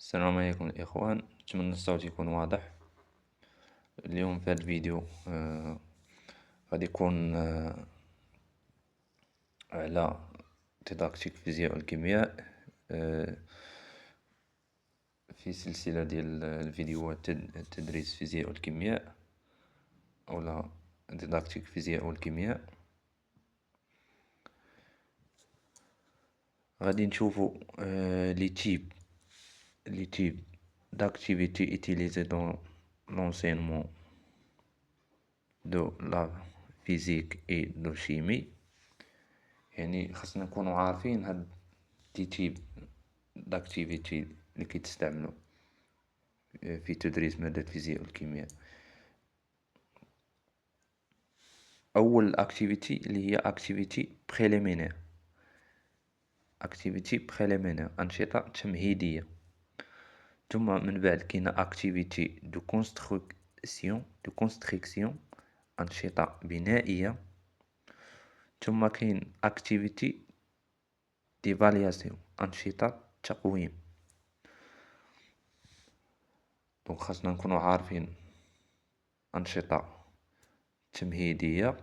السلام عليكم الإخوان، أتمنى الصوت يكون واضح. اليوم في هذا الفيديو غادي يكون على ديداكتيك فيزياء والكيمياء، في سلسلة ديال الفيديوهات تدريس فيزياء والكيمياء أولا ديداكتيك فيزياء والكيمياء. غادي نشوفو لي تيب d'activité utilisées dans l'enseignement de la physique et de chimie. يعني خاصنا نكونوا عارفين هاد دي تيب داكتيفيتي اللي كيتستعملوا في تدريس مادة الفيزياء والكيمياء. اول اكتيفيتي اللي هي اكتيفيتي بريليمينير، انشطه تمهيديه. ثم من بعد كاينه اكتيفيتي دو كونستركسيون، انشطه بنائيه. ثم كاين اكتيفيتي ديفالياسيون، انشطه تقويم. دونك خاصنا نكونوا عارفين انشطه تمهيديه،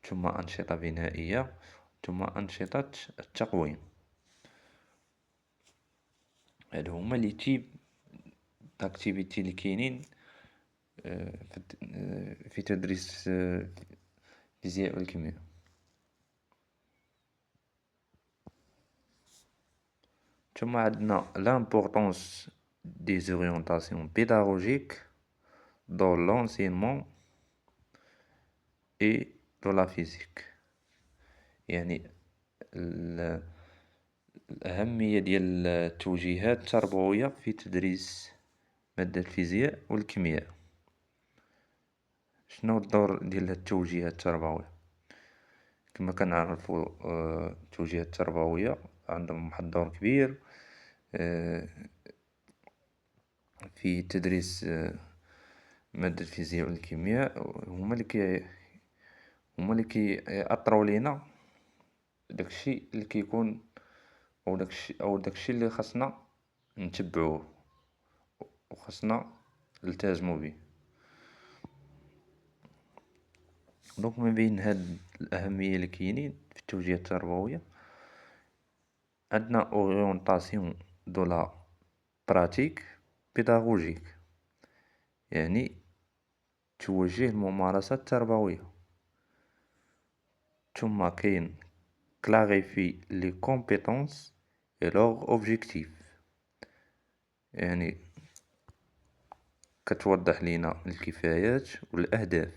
ثم انشطه بنائيه، ثم انشطه التقويم. هادو هما لي تيب داكتيفيتي اللي كاينين في تدريس الفيزياء والكيمياء. ثم عندنا l'importance des orientations pédagogiques dans l'enseignement et dans la physique. يعني الأهمية ديال التوجيهات التربوية في تدريس مادة الفيزياء والكيمياء. شنو الدور ديال التوجيهات التربوية؟ كما كنعرفوا التوجيهات التربوية عندهم واحد الدور كبير في تدريس مادة الفيزياء والكيمياء. هما اللي كيأطرو لينا داكشي اللي كيكون او داكشي اللي خاصنا نتبعوه وخاصنا نلتزموا به. دونك ما بين هاد الأهمية اللي كاينين في التوجيهات التربوية عندنا اورينتاسيون دو لا براتيك بيداغوجيك، يعني توجيه الممارسة التربوية. ثم كاين كلاريفي لي كومبيتونس اي لوغ اوبجيكتيف، يعني كتوضح لينا الكفايات والأهداف.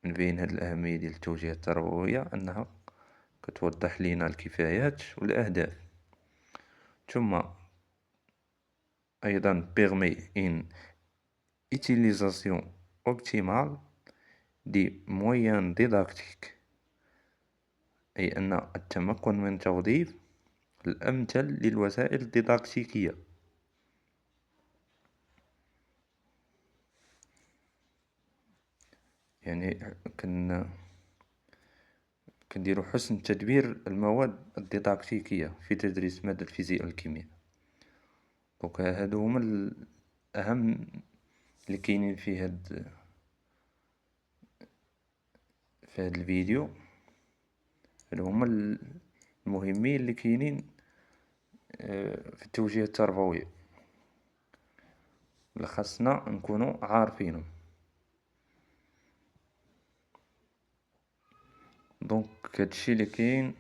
من بين هاد الأهمية ديال التوجيه التربوية أنها كتوضح لينا الكفايات والأهداف. ثم أيضا permet une utilisation optimale des moyens didactiques، أي أن التمكن من توظيف الأمثل للوسائل الديداكتيكية. يعني كنديرو حسن تدبير المواد الديداكتيكية في تدريس مادة الفيزياء والكيمياء. دونك هادو هما الأهم اللي كاينين في هاد الفيديو. هادو هما المهمين اللي كاينين في التوجيه التربوي اللي خاصنا نكونوا عارفينهم. دونك هادشي اللي كاين.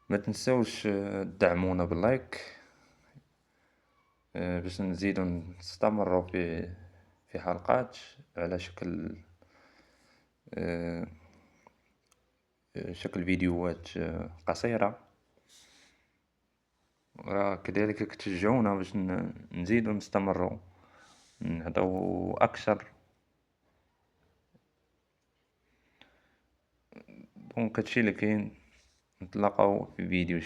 ما تنساوش تدعمونا باللايك باش نزيدو نستمروا في حلقات على شكل فيديوهات قصيرة. كذلك كتشجعونا باش نزيدو نستمروا نعطيو اكثر. دونك هادشي اللي كاين. نتلاقاو في فيديو